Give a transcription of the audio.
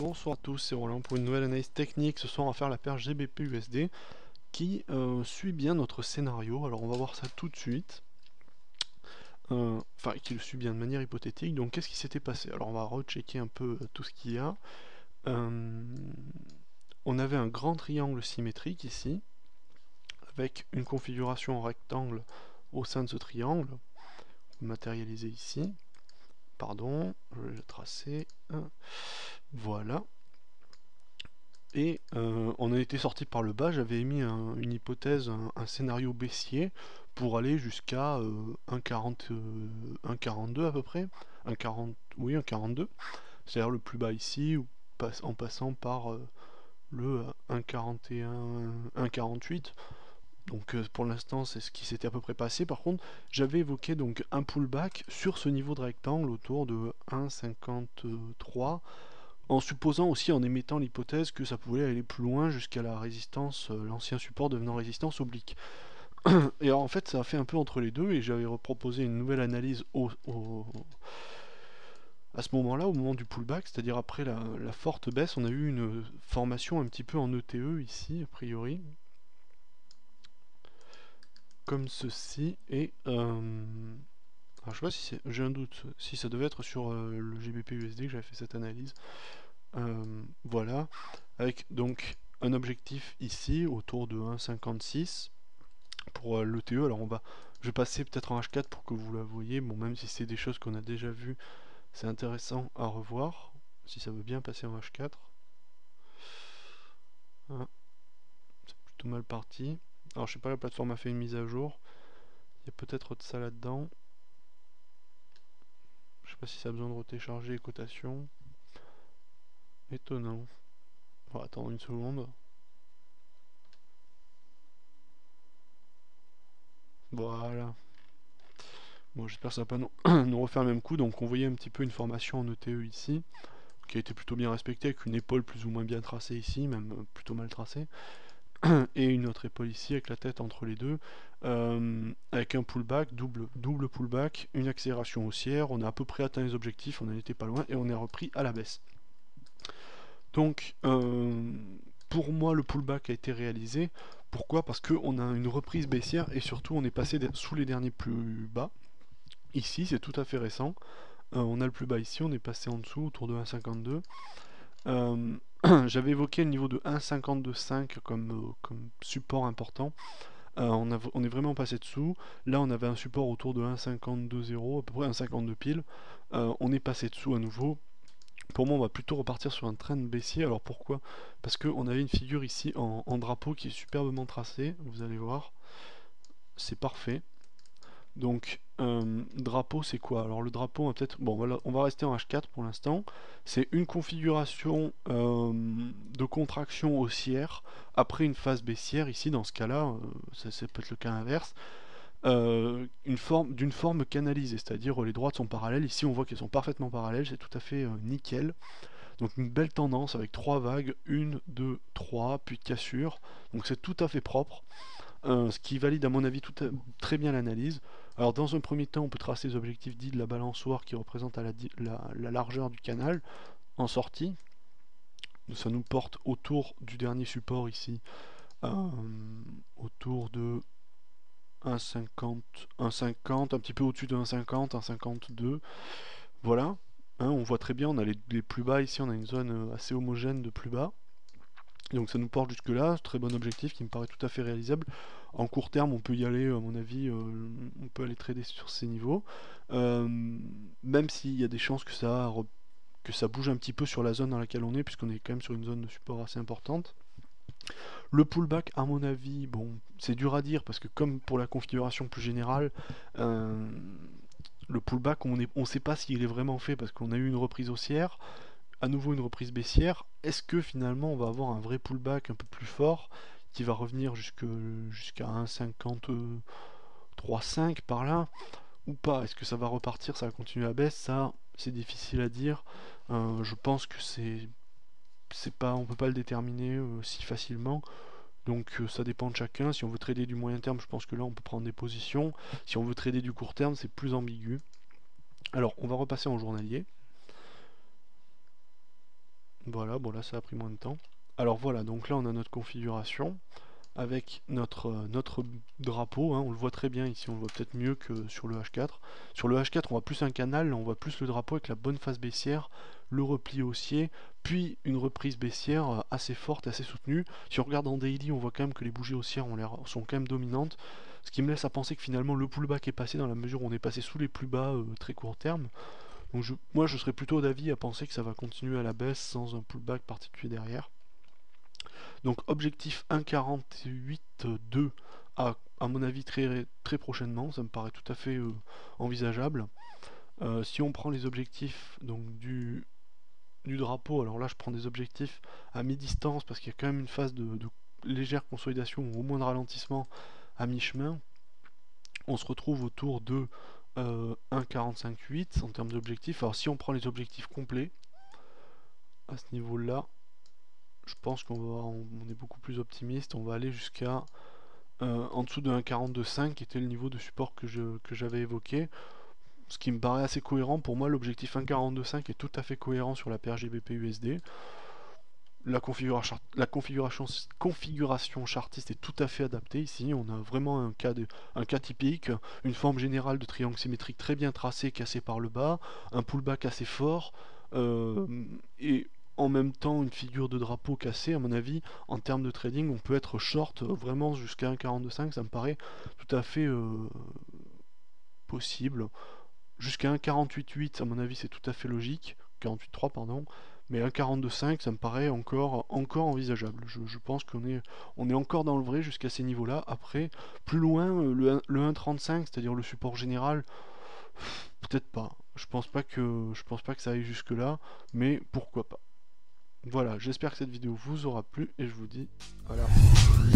Bonsoir à tous, c'est Roland pour une nouvelle analyse technique. Ce soir on va faire la paire GBP-USD qui suit bien notre scénario. Alors on va voir ça tout de suite. Enfin, qui le suit bien de manière hypothétique. Donc qu'est-ce qui s'était passé? Alors on va rechecker un peu tout ce qu'il y a. On avait un grand triangle symétrique ici, avec une configuration en rectangle au sein de ce triangle, matérialisé ici. Pardon, je vais le tracer. Voilà. Et on a été sorti par le bas, j'avais émis une hypothèse, un scénario baissier pour aller jusqu'à 1,40, 1,42 à peu près, 1,40, oui 1,42, c'est-à-dire le plus bas ici, en passant par le 1,41, 1,48. Donc pour l'instant c'est ce qui s'était à peu près passé. Par contre j'avais évoqué donc un pullback sur ce niveau de rectangle autour de 1,53, en supposant aussi, en émettant l'hypothèse que ça pouvait aller plus loin jusqu'à la résistance, l'ancien support devenant résistance oblique. Et alors, en fait, ça a fait un peu entre les deux, et j'avais proposé une nouvelle analyse à ce moment-là, au moment du pullback, c'est-à-dire après la forte baisse. On a eu une formation un petit peu en ETE ici, a priori, comme ceci, et alors, je sais pas si j'ai un doute, si ça devait être sur le GBP-USD que j'avais fait cette analyse. Voilà, avec donc un objectif ici autour de 1,56 pour l'ETE. Alors je vais passer peut-être en H4 pour que vous la voyez. Bon, même si c'est des choses qu'on a déjà vues, c'est intéressant à revoir. Si ça veut bien passer en H4. Hein, c'est plutôt mal parti. Alors je sais pas, la plateforme a fait une mise à jour. Il y a peut-être de ça là-dedans. Je sais pas si ça a besoin de retécharger les cotations. Étonnant. On va attendre une seconde. Voilà. Bon, j'espère que ça va pas nous refaire le même coup. Donc on voyait un petit peu une formation en ETE ici, qui a été plutôt bien respectée, avec une épaule plus ou moins bien tracée ici, même plutôt mal tracée, et une autre épaule ici, avec la tête entre les deux, avec un pullback, double pullback, une accélération haussière. On a à peu près atteint les objectifs, on n'en était pas loin, et on est repris à la baisse. Donc, pour moi, le pullback a été réalisé. Pourquoi? Parce qu'on a une reprise baissière, et surtout on est passé sous les derniers plus bas. Ici, c'est tout à fait récent. On a le plus bas ici, on est passé en dessous, autour de 1,52. J'avais évoqué le niveau de 1,52,5 comme support important. On est vraiment passé dessous. Là, on avait un support autour de 1,52,0, à peu près 1,52 pile. On est passé dessous à nouveau. Pour moi, on va plutôt repartir sur un trend baissier. Alors pourquoi? Parce qu'on avait une figure ici en drapeau qui est superbement tracée. Vous allez voir, c'est parfait. Donc, drapeau, c'est quoi? Alors, le drapeau, bon, voilà, on va rester en H4 pour l'instant. C'est une configuration de contraction haussière après une phase baissière. Ici, dans ce cas-là, ça peut être le cas inverse. D'une forme canalisée, c'est-à-dire les droites sont parallèles. Ici, on voit qu'elles sont parfaitement parallèles, c'est tout à fait nickel. Donc, une belle tendance avec 3 vagues, 1, 2, 3, puis cassure. Donc, c'est tout à fait propre. Ce qui valide à mon avis très bien l'analyse. Alors dans un premier temps, on peut tracer les objectifs dits de la balançoire qui représente la largeur du canal en sortie. Ça nous porte autour du dernier support ici, autour de 1,50, 1,50, un petit peu au-dessus de 1,50, 1,52. Voilà, hein, on voit très bien, on a les plus bas ici, on a une zone assez homogène de plus bas. Donc ça nous porte jusque là, très bon objectif qui me paraît tout à fait réalisable. En court terme, on peut y aller, à mon avis, on peut aller trader sur ces niveaux. Même s'il y a des chances que ça bouge un petit peu sur la zone dans laquelle on est, puisqu'on est quand même sur une zone de support assez importante. Le pullback, à mon avis, bon, c'est dur à dire, parce que comme pour la configuration plus générale, le pullback, on ne sait pas s'il est vraiment fait, parce qu'on a eu une reprise haussière, à nouveau une reprise baissière. Est-ce que finalement on va avoir un vrai pullback un peu plus fort qui va revenir jusqu'à 1,53,5 par là ou pas? Est-ce que ça va repartir, ça va continuer à baisse? Ça, c'est difficile à dire. Je pense que on peut pas le déterminer si facilement. Donc ça dépend de chacun. Si on veut trader du moyen terme, je pense que là on peut prendre des positions. Si on veut trader du court terme, c'est plus ambigu. Alors on va repasser en journalier. Voilà, bon là ça a pris moins de temps. Alors voilà, donc là on a notre configuration avec notre drapeau, hein, on le voit très bien ici, on le voit peut-être mieux que sur le H4. Sur le H4 on voit plus un canal, là on voit plus le drapeau avec la bonne face baissière, le repli haussier, puis une reprise baissière assez forte, assez soutenue. Si on regarde en daily, on voit quand même que les bougies haussières sont quand même dominantes, ce qui me laisse à penser que finalement le pullback est passé dans la mesure où on est passé sous les plus bas très court terme. Donc moi je serais plutôt d'avis à penser que ça va continuer à la baisse sans un pullback particulier derrière. Donc objectif 1,48,2 à mon avis très prochainement, ça me paraît tout à fait envisageable. Si on prend les objectifs donc du drapeau, alors là je prends des objectifs à mi-distance parce qu'il y a quand même une phase de légère consolidation ou au moins de ralentissement à mi-chemin. On se retrouve autour de 1,45,8 en termes d'objectifs. Alors si on prend les objectifs complets à ce niveau-là, je pense on est beaucoup plus optimiste. On va aller jusqu'à en dessous de 1,42,5 qui était le niveau de support que j'avais évoqué. Ce qui me paraît assez cohérent. Pour moi, l'objectif 1,42,5 est tout à fait cohérent sur la paire GBP-USD. La configuration chartiste est tout à fait adaptée ici. On a vraiment un cas typique, une forme générale de triangle symétrique très bien tracé, cassé par le bas, un pullback assez fort, et en même temps une figure de drapeau cassée. À mon avis, en termes de trading, on peut être short vraiment jusqu'à 1,42,5, ça me paraît tout à fait possible. Jusqu'à 1,48,8, à mon avis, c'est tout à fait logique. 48,3 pardon. Mais 1,42,5, ça me paraît encore envisageable. Je pense on est encore dans le vrai jusqu'à ces niveaux-là. Après, plus loin, le 1,35, c'est-à-dire le support général, peut-être pas. Je pense pas que ça aille jusque-là, mais pourquoi pas. Voilà, j'espère que cette vidéo vous aura plu et je vous dis à la prochaine.